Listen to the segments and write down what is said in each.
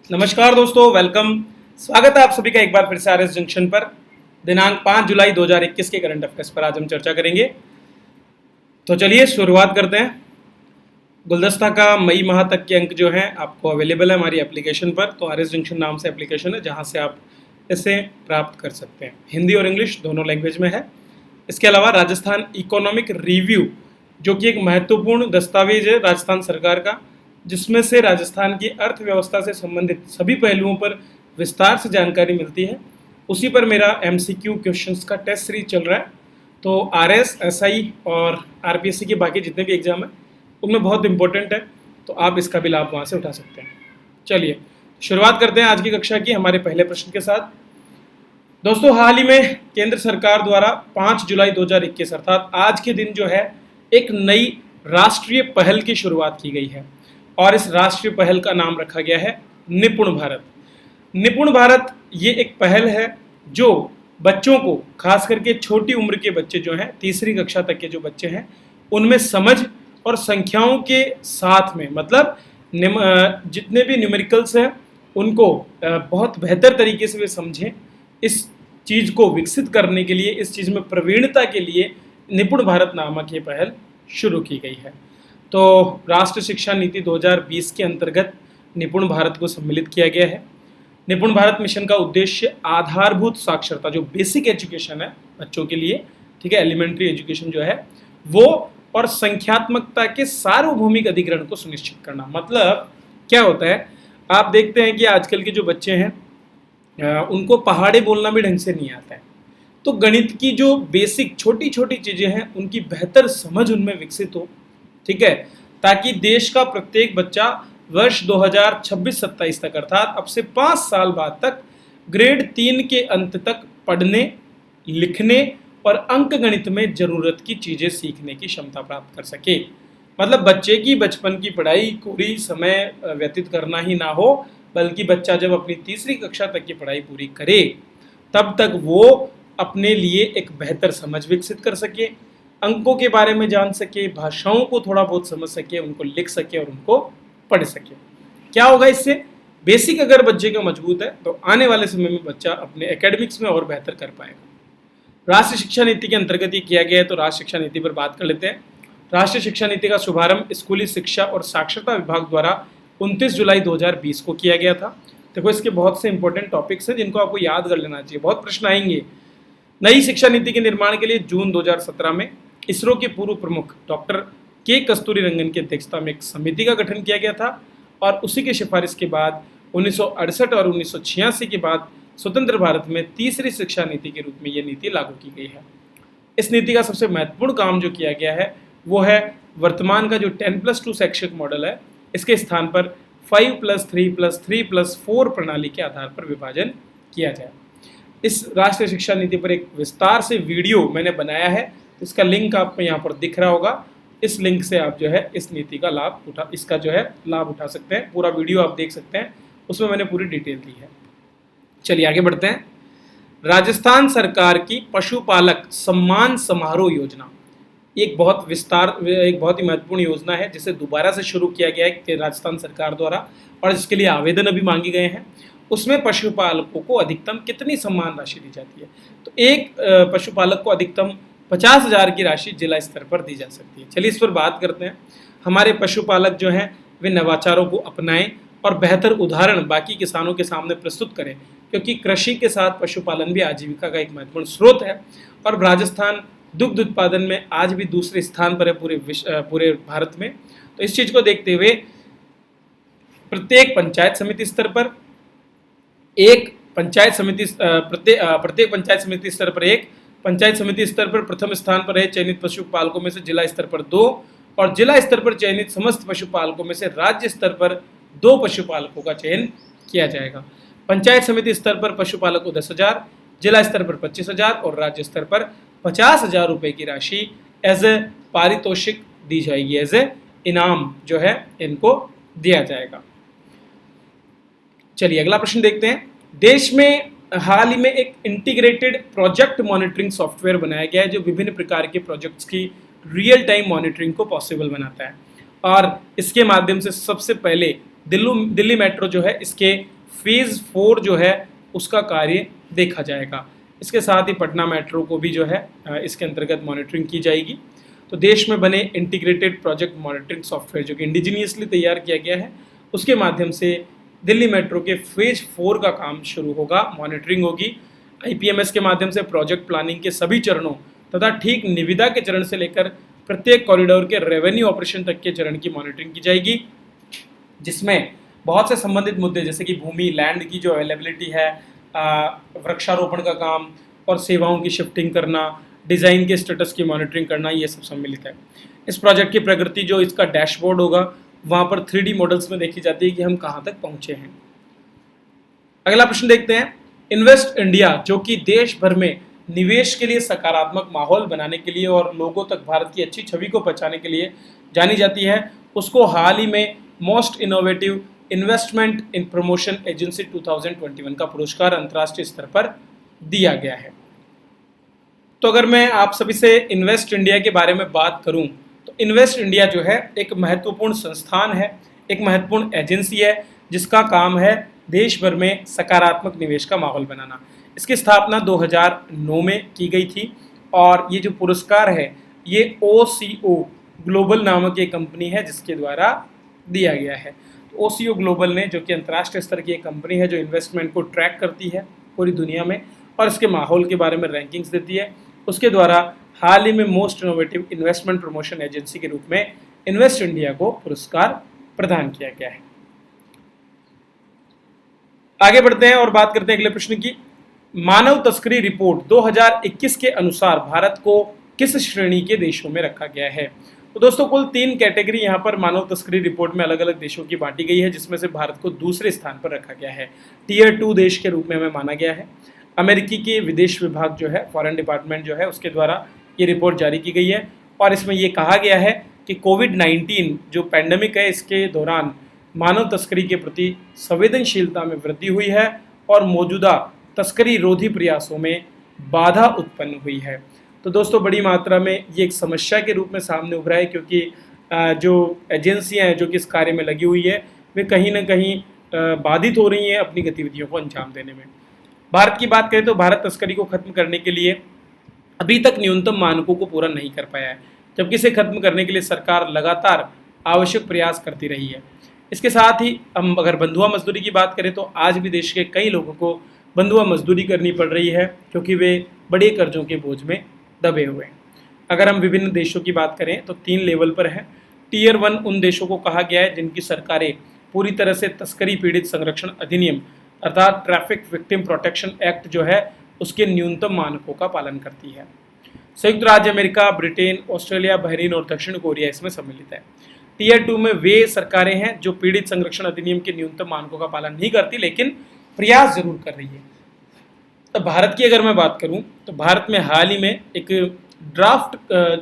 नमस्कार दोस्तों, वेलकम। स्वागत है आप सभी का एक बार फिर से आरएस जंक्शन पर। दिनांक 5 जुलाई 2021 के करंट अफेयर्स पर आज हम चर्चा करेंगे। तो चलिए शुरुआत करते हैं। गुलदस्ता का मई माह तक के अंक जो हैं आपको अवेलेबल है हमारी एप्लीकेशन पर। तो आरएस जंक्शन नाम से एप्लीकेशन है जहां से आप इसे प्राप्त कर सकते हैं। हिंदी और इंग्लिश दोनों लैंग्वेज में है। इसके अलावा राजस्थान इकोनॉमिक रिव्यू जो कि एक महत्वपूर्ण दस्तावेज है राजस्थान सरकार का, जिसमें से राजस्थान की अर्थव्यवस्था से संबंधित सभी पहलुओं पर विस्तार से जानकारी मिलती है। उसी पर मेरा एमसीक्यू क्वेश्चंस का टेस्ट सीरीज चल रहा है। तो आरएस, एसआई और आरपीएससी के बाकी जितने भी एग्जाम हैं उनमें बहुत इंपॉर्टेंट है, तो आप इसका भी लाभ वहाँ से उठा सकते हैं। चलिए शुरुआत करते हैं आज की कक्षा की हमारे पहले प्रश्न के साथ। दोस्तों, हाल ही में केंद्र सरकार द्वारा 5 जुलाई 2021 अर्थात आज के दिन जो है एक नई राष्ट्रीय पहल की शुरुआत की गई है और इस राष्ट्रीय पहल का नाम रखा गया है निपुण भारत। निपुण भारत ये एक पहल है जो बच्चों को, खास करके छोटी उम्र के बच्चे जो हैं, तीसरी कक्षा तक के जो बच्चे हैं, उनमें समझ और संख्याओं के साथ में मतलब जितने भी न्यूमेरिकल्स हैं उनको बहुत बेहतर तरीके से वे समझें। इस चीज़ को विकसित करने के लिए, इस चीज़ में प्रवीणता के लिए निपुण भारत नामक ये पहल शुरू की गई है। तो राष्ट्रीय शिक्षा नीति 2020 के अंतर्गत निपुण भारत को सम्मिलित किया गया है। निपुण भारत मिशन का उद्देश्य आधारभूत साक्षरता, जो बेसिक एजुकेशन है बच्चों के लिए, ठीक है, एलिमेंट्री एजुकेशन जो है वो, और संख्यात्मकता के सार्वभौमिक अधिग्रहण को सुनिश्चित करना। मतलब क्या होता है, आप देखते हैं कि आजकल के जो बच्चे हैं उनको पहाड़ी बोलना भी ढंग से नहीं आता है। तो गणित की जो बेसिक छोटी छोटी चीज़ें हैं उनकी बेहतर समझ उनमें विकसित हो, ठीक है, ताकि देश का प्रत्येक बच्चा वर्ष 2026-27 तक अर्थात अब से 5 साल बाद तक ग्रेड 3 के अंत तक पढ़ने, लिखने और अंक गणित में ज़रूरत की चीज़ें सीखने की क्षमता प्राप्त कर सके। मतलब बच्चे की बचपन की पढ़ाई पूरी समय व्यतीत करना ही ना हो, बल्कि बच्चा जब अपनी तीसरी कक्षा तक की पढ़ाई पूरी करे तब तक वो अपने लिए एक बेहतर समझ विकसित कर सके, अंकों के बारे में जान सके, भाषाओं को थोड़ा बहुत समझ सके, उनको लिख सके और उनको पढ़ सके। क्या होगा इससे? बेसिक अगर बच्चे का मजबूत है तो आने वाले समय में बच्चा अपने एकेडमिक्स में और बेहतर कर पाएगा। राष्ट्रीय शिक्षा नीति के अंतर्गत ये किया गया है, तो राष्ट्रीय शिक्षा नीति पर बात कर लेते हैं। राष्ट्रीय शिक्षा नीति का शुभारंभ स्कूली शिक्षा और साक्षरता विभाग द्वारा 29 जुलाई 2020 को किया गया था। देखो, इसके बहुत से इंपॉर्टेंट टॉपिक्स हैं जिनको आपको याद कर लेना चाहिए, बहुत प्रश्न आएंगे। नई शिक्षा नीति के निर्माण के लिए जून 2017 में इसरो के पूर्व प्रमुख डॉक्टर के कस्तूरी रंगन की अध्यक्षता में एक समिति का गठन किया गया था और उसी की सिफारिश के बाद 1968 और 1986 के बाद स्वतंत्र भारत में तीसरी शिक्षा नीति के रूप में यह नीति लागू की गई है। इस नीति का सबसे महत्वपूर्ण काम जो किया गया है वो है वर्तमान का जो 10+2 शैक्षिक मॉडल है, इसके स्थान पर 5+3+3+4 प्रणाली के आधार पर विभाजन किया जाए। इस राष्ट्रीय शिक्षा नीति पर एक विस्तार से वीडियो मैंने बनाया है, इसका लिंक आपको यहाँ पर दिख रहा होगा। इस लिंक से आप जो है इस नीति का लाभ उठा सकते हैं। पूरा वीडियो आप देख सकते हैं, उसमें मैंने पूरी डिटेल दी है। चलिए आगे बढ़ते हैं। राजस्थान सरकार की पशुपालक सम्मान समारोह योजना एक बहुत ही महत्वपूर्ण योजना है जिसे दोबारा से शुरू किया गया है राजस्थान सरकार द्वारा, और जिसके लिए आवेदन अभी मांगे गए हैं। उसमें पशुपालकों को अधिकतम कितनी सम्मान राशि दी जाती है? तो एक पशुपालक को अधिकतम 50,000 की राशि जिला स्तर पर दी जा सकती है। चलिए इस पर बात करते हैं। हमारे पशुपालक जो हैं वे नवाचारों को अपनाएं और बेहतर उदाहरण बाकी किसानों के सामने प्रस्तुत करें, क्योंकि कृषि के साथ पशुपालन भी आजीविका का एक महत्वपूर्ण स्रोत है और राजस्थान दुग्ध उत्पादन में आज भी दूसरे स्थान पर है पूरे भारत में। तो इस चीज़ को देखते हुए प्रत्येक पंचायत समिति स्तर पर एक पंचायत समिति प्रत्येक पंचायत समिति स्तर पर एक, पंचायत समिति स्तर पर प्रथम स्थान पर है चयनित पशुपालकों में से जिला स्तर पर 2 और जिला स्तर पर चयनित समस्त पशुपालकों में से राज्य स्तर पर 2 पशुपालकों का चयन किया जाएगा। पंचायत समिति स्तर पर पशुपालक को 10,000, जिला स्तर पर 25,000 और राज्य स्तर पर 50,000 रुपये की राशि एज ए पारितोषिक दी जाएगी, एज ए इनाम जो है इनको दिया जाएगा। चलिए अगला प्रश्न देखते हैं। देश में हाल ही में एक इंटीग्रेटेड प्रोजेक्ट मॉनिटरिंग सॉफ्टवेयर बनाया गया है जो विभिन्न प्रकार के प्रोजेक्ट्स की रियल टाइम मॉनिटरिंग को पॉसिबल बनाता है और इसके माध्यम से सबसे पहले दिल्ली मेट्रो जो है इसके फेज़ 4 जो है उसका कार्य देखा जाएगा। इसके साथ ही पटना मेट्रो को भी जो है इसके अंतर्गत मॉनिटरिंग की जाएगी। तो देश में बने इंटीग्रेटेड प्रोजेक्ट मॉनिटरिंग सॉफ्टवेयर जो कि इंडिजीनियसली तैयार किया गया है, उसके माध्यम से दिल्ली मेट्रो के फेज 4 का काम शुरू होगा, मॉनिटरिंग होगी। आईपीएमएस के माध्यम से प्रोजेक्ट प्लानिंग के सभी चरणों तथा ठीक निविदा के चरण से लेकर प्रत्येक कॉरिडोर के रेवेन्यू ऑपरेशन तक के चरण की मॉनिटरिंग की जाएगी, जिसमें बहुत से संबंधित मुद्दे जैसे कि भूमि लैंड की जो अवेलेबिलिटी है, वृक्षारोपण का काम और सेवाओं की शिफ्टिंग करना, डिज़ाइन के स्टेटस की मॉनिटरिंग करना, ये सब सम्मिलित है। इस प्रोजेक्ट की प्रगति जो इसका डैशबोर्ड होगा वहाँ पर 3D मॉडल्स में देखी जाती है कि हम कहाँ तक पहुँचे हैं। अगला प्रश्न देखते हैं। इन्वेस्ट इंडिया जो कि देश भर में निवेश के लिए सकारात्मक माहौल बनाने के लिए और लोगों तक भारत की अच्छी छवि को पहुँचाने के लिए जानी जाती है, उसको हाल ही में most innovative investment in promotion agency 2021 का पुरस्कार अंतर्राष्ट्रीय स्तर पर दिया गया है। तो अगर मैं आप सभी से इन्वेस्ट इंडिया के बारे में बात करूं तो इन्वेस्ट इंडिया जो है एक महत्वपूर्ण संस्थान है, एक महत्वपूर्ण एजेंसी है जिसका काम है देश भर में सकारात्मक निवेश का माहौल बनाना। इसकी स्थापना 2009 में की गई थी और ये जो पुरस्कार है ये OCO ग्लोबल नामक एक कंपनी है जिसके द्वारा दिया गया है। OCO ग्लोबल ने, जो कि अंतर्राष्ट्रीय स्तर की एक कंपनी है जो इन्वेस्टमेंट को ट्रैक करती है पूरी दुनिया में और इसके माहौल के बारे में रैंकिंग्स देती है, उसके द्वारा हाल ही में most innovative investment promotion agency के रूप में इन्वेस्ट इंडिया को पुरस्कार प्रदान किया गया है। आगे बढ़ते हैं और बात करते हैं अगले प्रश्न की। मानव तस्करी रिपोर्ट 2021 के अनुसार भारत को किस श्रेणी के देशों में रखा गया है? तो दोस्तों कुल 3 कैटेगरी यहाँ पर मानव तस्करी रिपोर्ट में अलग अलग देशों की बांटी गई है, जिसमें से भारत को दूसरे स्थान पर रखा गया है। टियर 2 देश के रूप में हमें माना गया है। अमेरिकी के विदेश विभाग जो है, फॉरेन डिपार्टमेंट जो है, उसके द्वारा ये रिपोर्ट जारी की गई है और इसमें ये कहा गया है कि कोविड-19 जो पैंडेमिक है इसके दौरान मानव तस्करी के प्रति संवेदनशीलता में वृद्धि हुई है और मौजूदा तस्करी रोधी प्रयासों में बाधा उत्पन्न हुई है। तो दोस्तों बड़ी मात्रा में ये एक समस्या के रूप में सामने उभरा है, क्योंकि जो एजेंसियां हैं जो कि इस कार्य में लगी हुई है वे कहीं ना कहीं बाधित हो रही हैं अपनी गतिविधियों को अंजाम देने में। भारत की बात करें तो भारत तस्करी को खत्म करने के लिए अभी तक न्यूनतम मानकों को पूरा नहीं कर पाया है, जबकि इसे खत्म करने के लिए सरकार लगातार आवश्यक प्रयास करती रही है। इसके साथ ही हम अगर बंधुआ मजदूरी की बात करें तो आज भी देश के कई लोगों को बंधुआ मजदूरी करनी पड़ रही है, क्योंकि वे बड़े कर्जों के बोझ में दबे हुए हैं। अगर हम विभिन्न देशों की बात करें तो 3 लेवल पर है। टियर 1 उन देशों को कहा गया है जिनकी सरकारें पूरी तरह से तस्करी पीड़ित संरक्षण अधिनियम अर्थात ट्रैफिक विक्टिम प्रोटेक्शन एक्ट जो है उसके न्यूनतम मानकों का पालन करती है। संयुक्त राज्य अमेरिका, ब्रिटेन, ऑस्ट्रेलिया, बहरीन और दक्षिण कोरिया इसमें सम्मिलित है। टियर 2 में वे सरकारें हैं जो पीड़ित संरक्षण अधिनियम के न्यूनतम मानकों का पालन नहीं करती, लेकिन प्रयास जरूर कर रही है। तो भारत की अगर मैं बात करूं तो भारत में हाल ही में एक ड्राफ्ट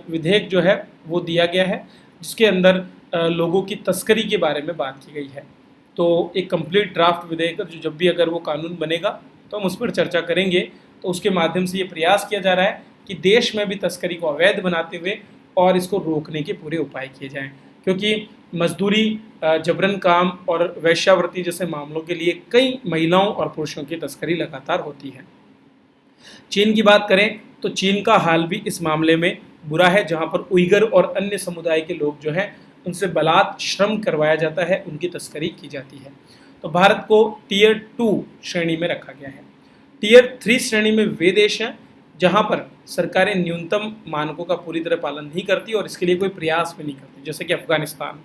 विधेयक जो है वो दिया गया है, जिसके अंदर लोगों की तस्करी के बारे में बात की गई है। तो एक कंप्लीट ड्राफ्ट विधेयक जो जब भी अगर वो कानून बनेगा तो हम उस पर चर्चा करेंगे। तो उसके माध्यम से ये प्रयास किया जा रहा है कि देश में भी तस्करी को अवैध बनाते हुए और इसको रोकने के पूरे उपाय किए जाएं, क्योंकि मजदूरी, जबरन काम और वेश्यावृत्ति जैसे मामलों के लिए कई महिलाओं और पुरुषों की तस्करी लगातार होती है। चीन की बात करें तो चीन का हाल भी इस मामले में बुरा है, जहां पर उइगर और अन्य समुदाय के लोग जो हैं उनसे बलात् श्रम करवाया जाता है, उनकी तस्करी की जाती है। तो भारत को टियर 2 श्रेणी में रखा गया है। टियर 3 श्रेणी में वे देश हैं जहां पर सरकारें न्यूनतम मानकों का पूरी तरह पालन नहीं करती और इसके लिए कोई प्रयास भी नहीं करती, जैसे कि अफगानिस्तान,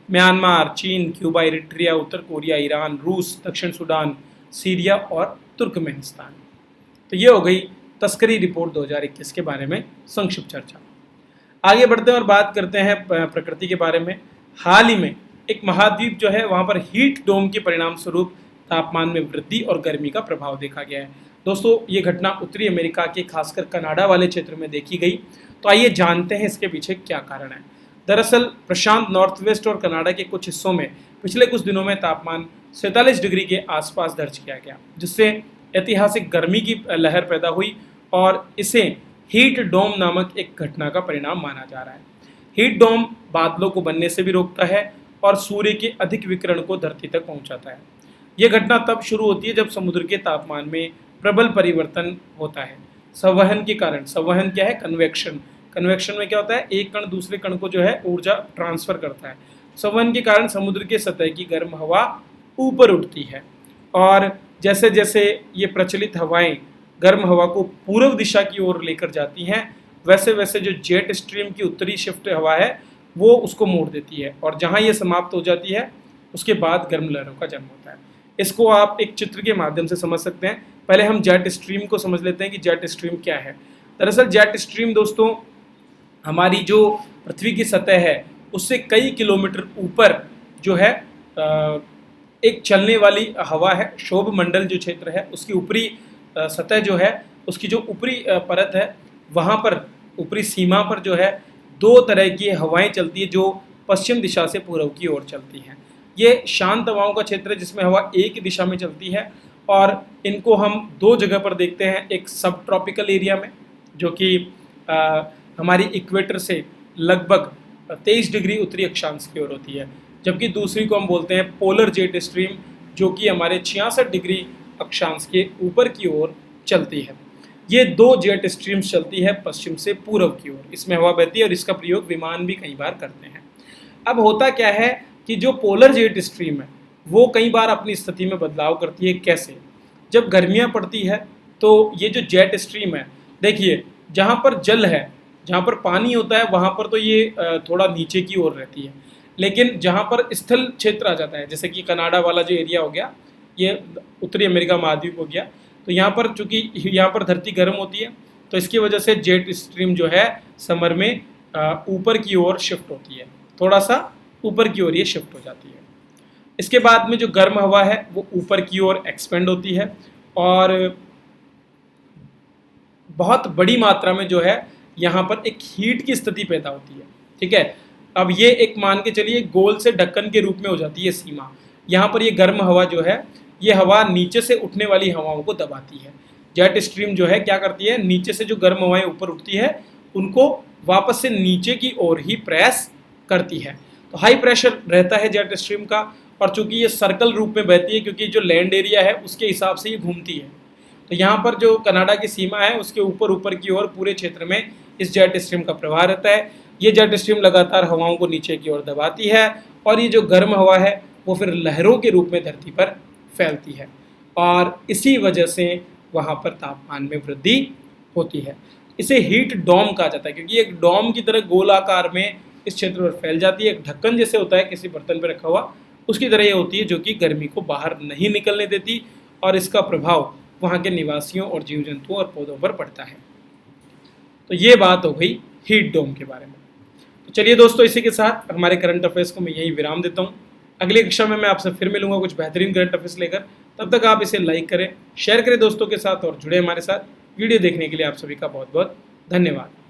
म्यांमार, चीन, क्यूबा, इरिट्रिया, उत्तर कोरिया, ईरान, रूस, दक्षिण सूडान, सीरिया और तुर्कमेनिस्तान। तो ये हो गई तस्करी रिपोर्ट 2021 के बारे में संक्षिप्त चर्चा। आगे बढ़ते हैं और बात करते हैं प्रकृति के बारे में। हाल ही में एक महाद्वीप जो है वहाँ पर हीट डोम के परिणाम स्वरूप तापमान में वृद्धि और गर्मी का प्रभाव देखा गया है। दोस्तों ये घटना उत्तरी अमेरिका के खासकर कनाडा वाले क्षेत्र में देखी गई। तो आइए जानते हैं इसके पीछे क्या कारण है। दरअसल प्रशांत नॉर्थ वेस्ट और कनाडा के कुछ हिस्सों में पिछले कुछ दिनों में तापमान 47 डिग्री के आसपास दर्ज किया गया, जिससे ऐतिहासिक गर्मी की लहर पैदा हुई और इसे हीट डोम नामक एक घटना का परिणाम माना जा रहा है। हीट डोम बादलों को बनने से भी रोकता है और सूर्य के अधिक विकिरण को धरती तक पहुंचाता है। ये घटना तब शुरू होती है जब समुद्र के तापमान में प्रबल परिवर्तन होता है संवहन के कारण। संवहन क्या है? कन्वेक्शन। कन्वेक्शन में क्या होता है? एक कण दूसरे कण को जो है ऊर्जा ट्रांसफर करता है। संवहन के कारण समुद्र के सतह की गर्म हवा ऊपर उठती है और जैसे जैसे ये प्रचलित हवाएं गर्म हवा को पूर्व दिशा की ओर लेकर जाती हैं, वैसे वैसे जो जेट स्ट्रीम की उत्तरी शिफ्ट हवा है वो उसको मोड़ देती है और जहाँ ये समाप्त हो जाती है उसके बाद गर्म लहरों का जन्म होता है। इसको आप एक चित्र के माध्यम से समझ सकते हैं। पहले हम जेट स्ट्रीम को समझ लेते हैं कि जेट स्ट्रीम क्या है। दरअसल जेट स्ट्रीम दोस्तों हमारी जो पृथ्वी की सतह है उससे कई किलोमीटर ऊपर जो है एक चलने वाली हवा है। शोभ मंडल जो क्षेत्र है उसकी ऊपरी सतह जो है, उसकी जो ऊपरी परत है, वहाँ पर ऊपरी सीमा पर जो है दो तरह की हवाएं चलती है जो पश्चिम दिशा से पूर्व की ओर चलती हैं। ये शांत हवाओं का क्षेत्र है जिसमें हवा एक ही दिशा में चलती है और इनको हम दो जगह पर देखते हैं। एक सब ट्रॉपिकल एरिया में जो कि हमारी इक्वेटर से लगभग 23 डिग्री उत्तरी अक्षांश की ओर होती है, जबकि दूसरी को हम बोलते हैं पोलर जेट स्ट्रीम जो कि हमारे 66 डिग्री अक्षांश के ऊपर की ओर चलती है। ये दो जेट स्ट्रीम्स चलती है पश्चिम से पूर्व की ओर। इसमें हवा बहती है और इसका प्रयोग विमान भी कई बार करते हैं। अब होता क्या है कि जो पोलर जेट स्ट्रीम है वो कई बार अपनी स्थिति में बदलाव करती है। कैसे? जब गर्मियाँ पड़ती है तो ये जो जेट स्ट्रीम है, देखिए जहाँ पर जल है, जहाँ पर पानी होता है वहाँ पर तो ये थोड़ा नीचे की ओर रहती है, लेकिन जहाँ पर स्थल क्षेत्र आ जाता है जैसे कि कनाडा वाला जो एरिया हो गया, ये उत्तरी अमेरिका महाद्वीप हो गया, तो यहाँ पर चूँकि यहाँ पर धरती गर्म होती है तो इसकी वजह से जेट स्ट्रीम जो है समर में ऊपर की ओर शिफ्ट होती है, थोड़ा सा ऊपर की ओर ये शिफ्ट हो जाती है। इसके बाद में जो गर्म हवा है वो ऊपर की ओर एक्सपेंड होती है और बहुत बड़ी मात्रा में जो है यहाँ पर एक हीट की स्थिति पैदा होती है। ठीक है, अब ये एक मान के चलिए गोल से ढक्कन के रूप में हो जाती है सीमा। यहाँ पर ये गर्म हवा जो है ये हवा नीचे से उठने वाली हवाओं को दबाती है। जेट स्ट्रीम जो है क्या करती है, नीचे से जो गर्म हवाएं ऊपर उठती है उनको वापस से नीचे की ओर ही प्रेस करती है। तो हाई प्रेशर रहता है जेट स्ट्रीम का और चूंकि ये सर्कल रूप में बहती है क्योंकि जो लैंड एरिया है उसके हिसाब से ये घूमती है, तो यहाँ पर जो कनाडा की सीमा है उसके ऊपर ऊपर की ओर पूरे क्षेत्र में इस जेट स्ट्रीम का प्रवाह रहता है। ये जेट स्ट्रीम लगातार हवाओं को नीचे की ओर दबाती है और ये जो गर्म हवा है वो फिर लहरों के रूप में धरती पर फैलती है और इसी वजह से वहाँ पर तापमान में वृद्धि होती है। इसे हीट डोम कहा जाता है क्योंकि एक डोम की तरह गोलाकार में इस क्षेत्र पर फैल जाती है। एक ढक्कन जैसे होता है किसी बर्तन पर रखा हुआ, उसकी तरह ये होती है जो कि गर्मी को बाहर नहीं निकलने देती और इसका प्रभाव वहाँ के निवासियों और जीव जंतुओं और पौधों पर पड़ता है। तो ये बात हो गई हीट डोम के बारे में। तो चलिए दोस्तों, इसी के साथ हमारे करंट अफेयर्स को मैं यहीं विराम देता हूँ। अगली कक्षा में मैं आपसे फिर मिलूंगा कुछ बेहतरीन करंट अफेयर्स लेकर। तब तक आप इसे लाइक करें, शेयर करें दोस्तों के साथ और जुड़े हमारे साथ। वीडियो देखने के लिए आप सभी का बहुत बहुत धन्यवाद।